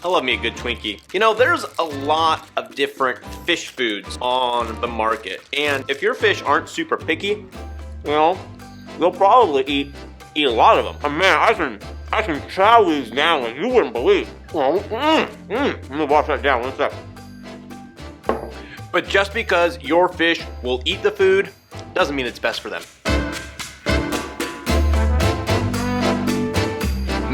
I love me a good Twinkie. You know, there's a lot of different fish foods on the market, and if your fish aren't super picky, well, you'll probably eat a lot of them. And man, I can chow these down like you wouldn't believe. Let me wash that down 1 sec. But just because your fish will eat the food doesn't mean it's best for them.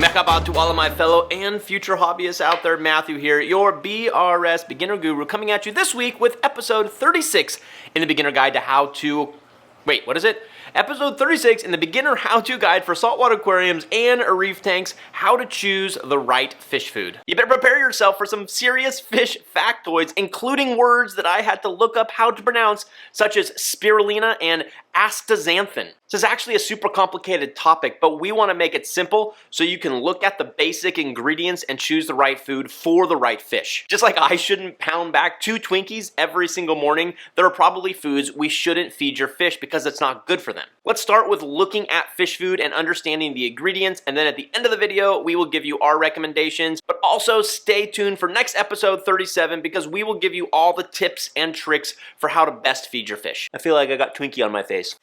Mekabah to all of my fellow and future hobbyists out there. Matthew here, your BRS beginner guru, coming at you this week with episode 36 in the beginner guide to how to... Wait, what is it? Episode 36 in the beginner how-to guide for saltwater aquariums and reef tanks, how to choose the right fish food. You better prepare yourself for some serious fish factoids, including words that I had to look up how to pronounce, such as spirulina and astaxanthin. This is actually a super complicated topic, but we want to make it simple so you can look at the basic ingredients and choose the right food for the right fish. Just like I shouldn't pound back 2 Twinkies every single morning, there are probably foods we shouldn't feed your fish because it's not good for them. Let's start with looking at fish food and understanding the ingredients, and then at the end of the video, we will give you our recommendations, but also stay tuned for next episode 37 because we will give you all the tips and tricks for how to best feed your fish. I feel like I got Twinkie on my face.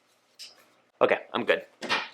Okay, I'm good.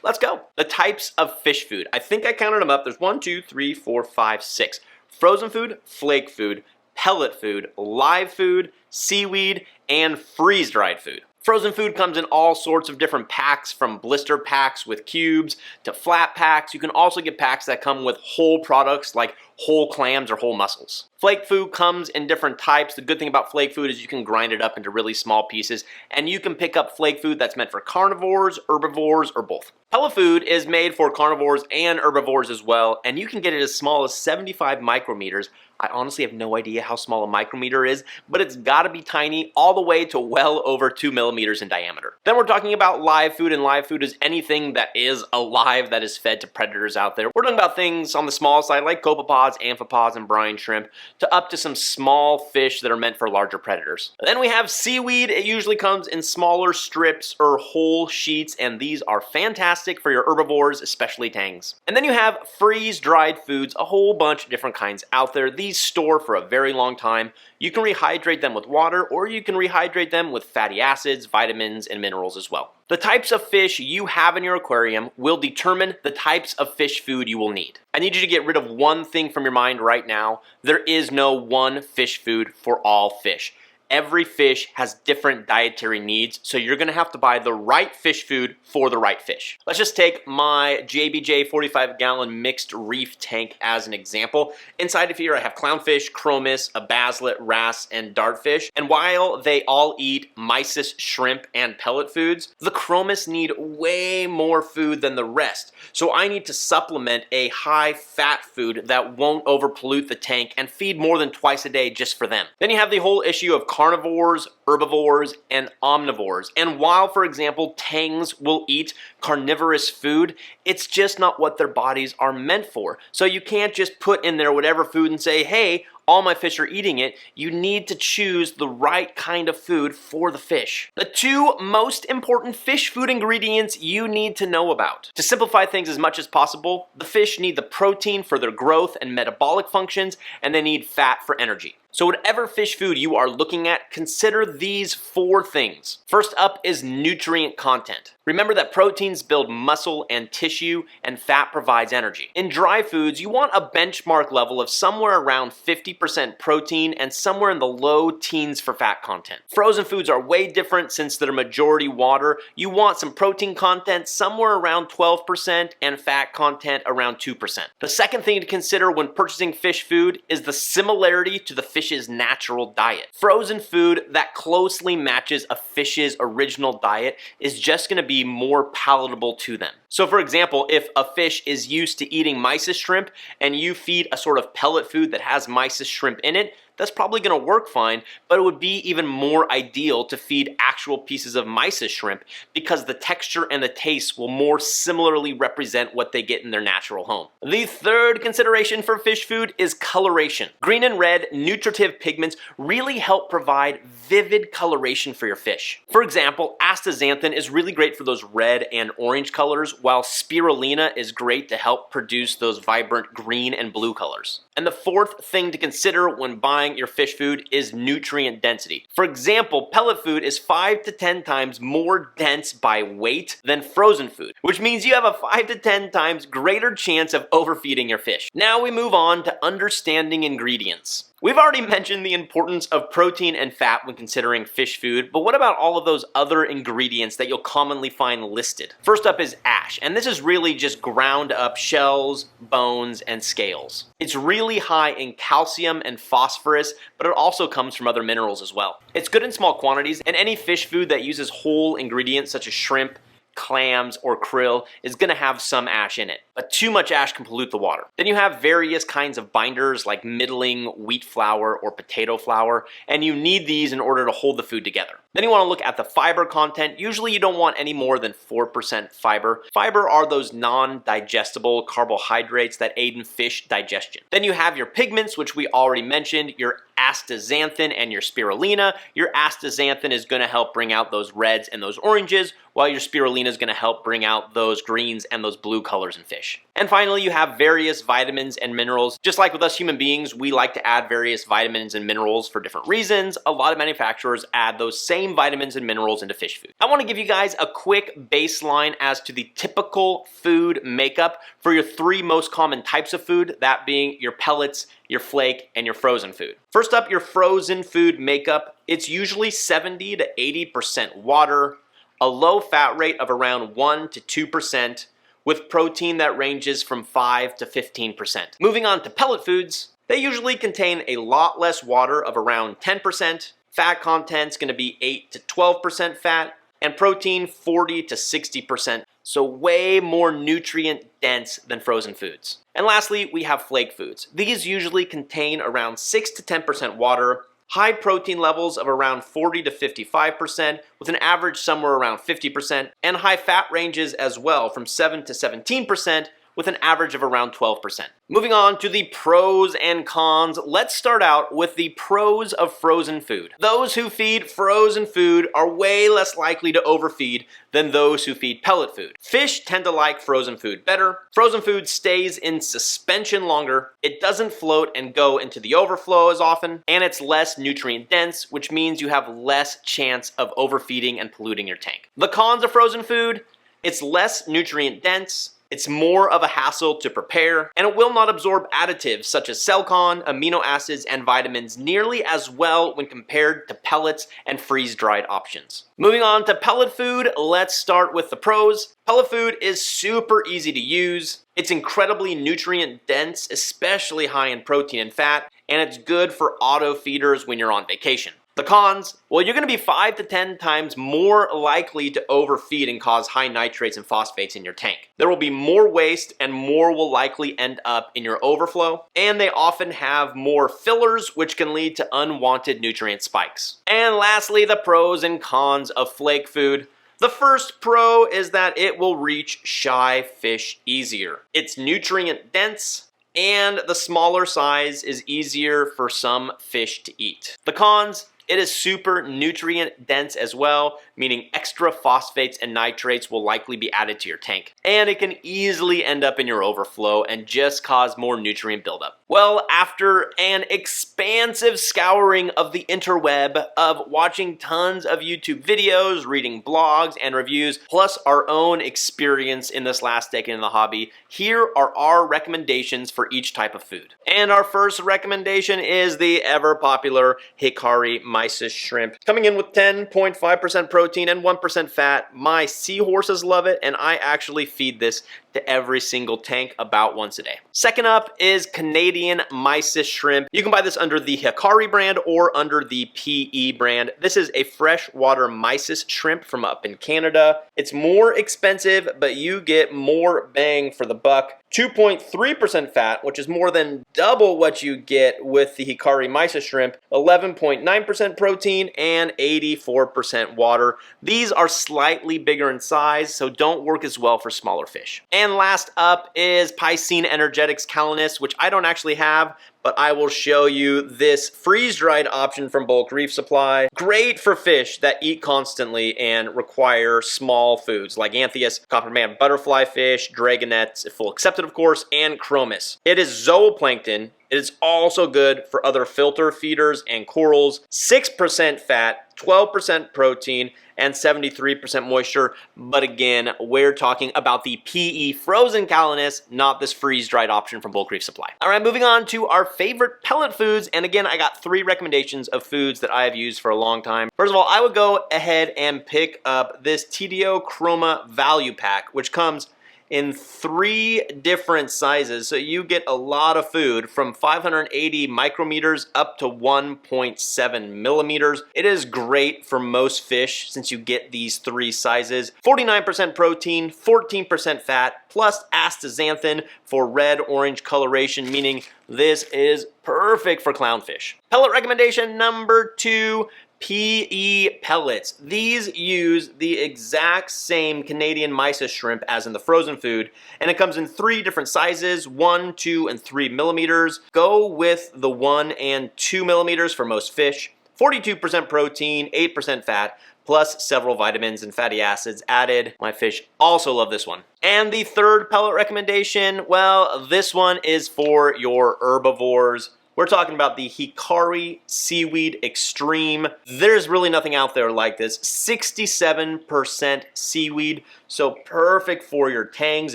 Let's go. The types of fish food. I think I counted them up. There's 1, 2, 3, 4, 5, 6. Frozen food, flake food, pellet food, live food, seaweed, and freeze-dried food. Frozen food comes in all sorts of different packs, from blister packs with cubes to flat packs. You can also get packs that come with whole products like whole clams or whole mussels. Flake food comes in different types. The good thing about flake food is you can grind it up into really small pieces, and you can pick up flake food that's meant for carnivores, herbivores, or both. Pellet food is made for carnivores and herbivores as well, and you can get it as small as 75 micrometers. I honestly have no idea how small a micrometer is, but it's gotta be tiny, all the way to well over 2 millimeters in diameter. Then we're talking about live food, and live food is anything that is alive that is fed to predators out there. We're talking about things on the small side like copepods, amphipods, and brine shrimp, to up to some small fish that are meant for larger predators. Then we have seaweed. It usually comes in smaller strips or whole sheets, and these are fantastic for your herbivores, especially tangs. And then you have freeze-dried foods, a whole bunch of different kinds out there. These store for a very long time. You can rehydrate them with water, or you can rehydrate them with fatty acids, vitamins, and minerals as well. The types of fish you have in your aquarium will determine the types of fish food you will need. I need you to get rid of one thing from your mind right now. There is no one fish food for all fish. Every fish has different dietary needs, so you're gonna have to buy the right fish food for the right fish. Let's just take my JBJ 45-gallon mixed reef tank as an example. Inside of here I have clownfish, chromis, a basslet, wrasse, and dartfish. And while they all eat mysis, shrimp, and pellet foods, the chromis need way more food than the rest. So I need to supplement a high-fat food that won't overpollute the tank and feed more than twice a day just for them. Then you have the whole issue of carnivores, herbivores, and omnivores. And while, for example, tangs will eat carnivorous food, it's just not what their bodies are meant for. So you can't just put in there whatever food and say, hey, all my fish are eating it. You need to choose the right kind of food for the fish. The 2 most important fish food ingredients you need to know about. To simplify things as much as possible, the fish need the protein for their growth and metabolic functions, and they need fat for energy. So whatever fish food you are looking at, consider these 4 things. First up is nutrient content. Remember that proteins build muscle and tissue, and fat provides energy. In dry foods, you want a benchmark level of somewhere around 50% protein and somewhere in the low teens for fat content. Frozen foods are way different since they're majority water. You want some protein content somewhere around 12% and fat content around 2%. The second thing to consider when purchasing fish food is the similarity to the fish's natural diet. Frozen food that closely matches a fish's original diet is just going to be more palatable to them. So for example, if a fish is used to eating mysis shrimp and you feed a sort of pellet food that has mysis shrimp in it, that's probably going to work fine, but it would be even more ideal to feed actual pieces of mysis shrimp because the texture and the taste will more similarly represent what they get in their natural home. The third consideration for fish food is coloration. Green and red nutritive pigments really help provide vivid coloration for your fish. For example, astaxanthin is really great for those red and orange colors, while spirulina is great to help produce those vibrant green and blue colors. And the fourth thing to consider when buying your fish food is nutrient density. For example, pellet food is 5 to 10 times more dense by weight than frozen food, which means you have a 5 to 10 times greater chance of overfeeding your fish. Now we move on to understanding ingredients. We've already mentioned the importance of protein and fat when considering fish food, but what about all of those other ingredients that you'll commonly find listed? First up is ash, and this is really just ground up shells, bones, and scales. It's really high in calcium and phosphorus, but it also comes from other minerals as well. It's good in small quantities, and any fish food that uses whole ingredients such as shrimp, clams, or krill is going to have some ash in it, but too much ash can pollute the water. Then you have various kinds of binders like middling wheat flour or potato flour, and you need these in order to hold the food together. Then you want to look at the fiber content. Usually you don't want any more than 4% fiber. Fiber are those non-digestible carbohydrates that aid in fish digestion. Then you have your pigments, which we already mentioned, your astaxanthin and your spirulina. Your astaxanthin is going to help bring out those reds and those oranges, while your spirulina is going to help bring out those greens and those blue colors in fish. And finally, you have various vitamins and minerals. Just like with us human beings, we like to add various vitamins and minerals for different reasons. A lot of manufacturers add those same vitamins and minerals into fish food. I want to give you guys a quick baseline as to the typical food makeup for your three most common types of food, that being your pellets, your flake, and your frozen food. First up, your frozen food makeup. It's usually 70 to 80% water, a low fat rate of around 1 to 2%, with protein that ranges from 5 to 15%. Moving on to pellet foods, they usually contain a lot less water of around 10%, fat content's going to be 8 to 12% fat, and protein 40 to 60%, so way more nutrient dense than frozen foods. And lastly, we have flake foods. These usually contain around 6 to 10% water, high protein levels of around 40 to 55%, with an average somewhere around 50%, and high fat ranges as well from 7 to 17%, with an average of around 12%. Moving on to the pros and cons, let's start out with the pros of frozen food. Those who feed frozen food are way less likely to overfeed than those who feed pellet food. Fish tend to like frozen food better. Frozen food stays in suspension longer, it doesn't float and go into the overflow as often, and it's less nutrient dense, which means you have less chance of overfeeding and polluting your tank. The cons of frozen food, it's less nutrient dense, it's more of a hassle to prepare, and it will not absorb additives such as selcon, amino acids, and vitamins nearly as well when compared to pellets and freeze-dried options. Moving on to pellet food, let's start with the pros. Pellet food is super easy to use. It's incredibly nutrient dense, especially high in protein and fat, and it's good for auto feeders when you're on vacation. The cons, well, you're going to be 5 to 10 times more likely to overfeed and cause high nitrates and phosphates in your tank. There will be more waste and more will likely end up in your overflow, and they often have more fillers, which can lead to unwanted nutrient spikes. And lastly, the pros and cons of flake food. The first pro is that it will reach shy fish easier. It's nutrient dense, and the smaller size is easier for some fish to eat. The cons, it is super nutrient dense as well, meaning extra phosphates and nitrates will likely be added to your tank. And it can easily end up in your overflow and just cause more nutrient buildup. Well, after an expansive scouring of the interweb, of watching tons of YouTube videos, reading blogs and reviews, plus our own experience in this last decade in the hobby, here are our recommendations for each type of food. And our first recommendation is the ever popular Hikari mysis shrimp. Coming in with 10.5% protein and 1% fat. My seahorses love it, and I actually feed this to every single tank about once a day. Second up is Canadian mysis shrimp. You can buy this under the Hikari brand or under the PE brand. This is a freshwater mysis shrimp from up in Canada. It's more expensive, but you get more bang for the buck. 2.3% fat, which is more than double what you get with the Hikari Mysis shrimp, 11.9% protein, and 84% water. These are slightly bigger in size, so don't work as well for smaller fish. And last up is Piscine Energetics Calanus, which I don't actually have, but I will show you this freeze-dried option from Bulk Reef Supply. Great for fish that eat constantly and require small foods like Anthias, copperman butterfly fish, dragonets, if full accepted of course, and chromis. It is zooplankton. It is also good for other filter feeders and corals. 6% fat, 12% protein, and 73% moisture. But again, we're talking about the PE frozen Calanus, not this freeze-dried option from Bulk Reef Supply. All right, moving on to our favorite pellet foods. And again, I got 3 recommendations of foods that I have used for a long time. First of all, I would go ahead and pick up this TDO Chroma Value Pack, which comes in 3 different sizes, so you get a lot of food from 580 micrometers up to 1.7 millimeters. It is great for most fish since you get these 3 sizes. 49% protein, 14% fat, plus astaxanthin for red-orange coloration, meaning this is perfect for clownfish. Pellet recommendation number 2, PE pellets. These use the exact same Canadian mysis shrimp as in the frozen food, and it comes in 3 different sizes, 1, 2, and 3 millimeters. Go with the 1 and 2 millimeters for most fish. 42% protein, 8% fat, plus several vitamins and fatty acids added. My fish also love this one. And the third pellet recommendation, well, this one is for your herbivores. We're talking about the Hikari Seaweed Extreme. There's really nothing out there like this. 67% seaweed, so perfect for your tangs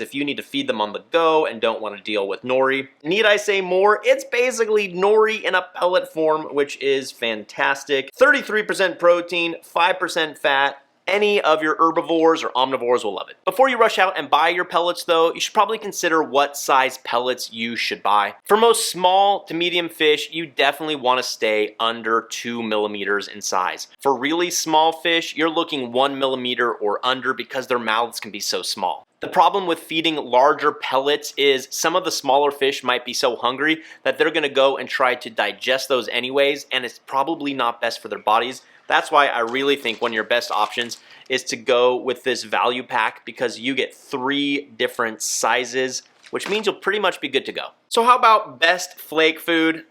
if you need to feed them on the go and don't want to deal with nori. Need I say more? It's basically nori in a pellet form, which is fantastic. 33% protein, 5% fat. Any of your herbivores or omnivores will love it. Before you rush out and buy your pellets though, you should probably consider what size pellets you should buy. For most small to medium fish, you definitely want to stay under 2 millimeters in size. For really small fish, you're looking 1 millimeter or under because their mouths can be so small. The problem with feeding larger pellets is some of the smaller fish might be so hungry that they're going to go and try to digest those anyways, and it's probably not best for their bodies. That's why I really think one of your best options is to go with this value pack because you get 3 different sizes, which means you'll pretty much be good to go. So how about best flake food?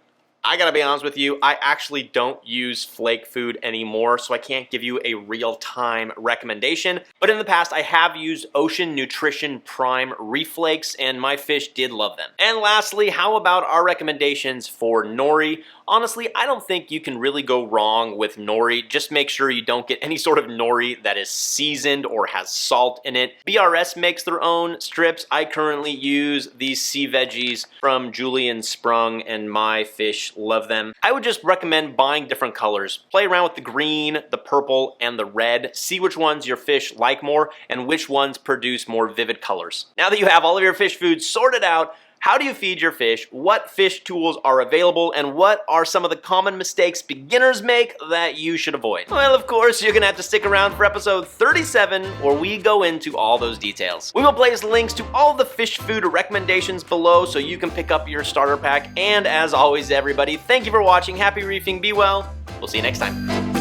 I gotta be honest with you, I actually don't use flake food anymore, so I can't give you a real-time recommendation. But in the past, I have used Ocean Nutrition Prime Reef Flakes, and my fish did love them. And lastly, how about our recommendations for nori? Honestly, I don't think you can really go wrong with nori. Just make sure you don't get any sort of nori that is seasoned or has salt in it. BRS makes their own strips. I currently use these sea veggies from Julian Sprung, and my fish love them. I would just recommend buying different colors. Play around with the green, the purple, and the red. See which ones your fish like more and which ones produce more vivid colors. Now that you have all of your fish foods sorted out, how do you feed your fish? What fish tools are available? And what are some of the common mistakes beginners make that you should avoid? Well, of course, you're gonna have to stick around for episode 37 where we go into all those details. We will place links to all the fish food recommendations below so you can pick up your starter pack. And as always, everybody, thank you for watching. Happy reefing, be well. We'll see you next time.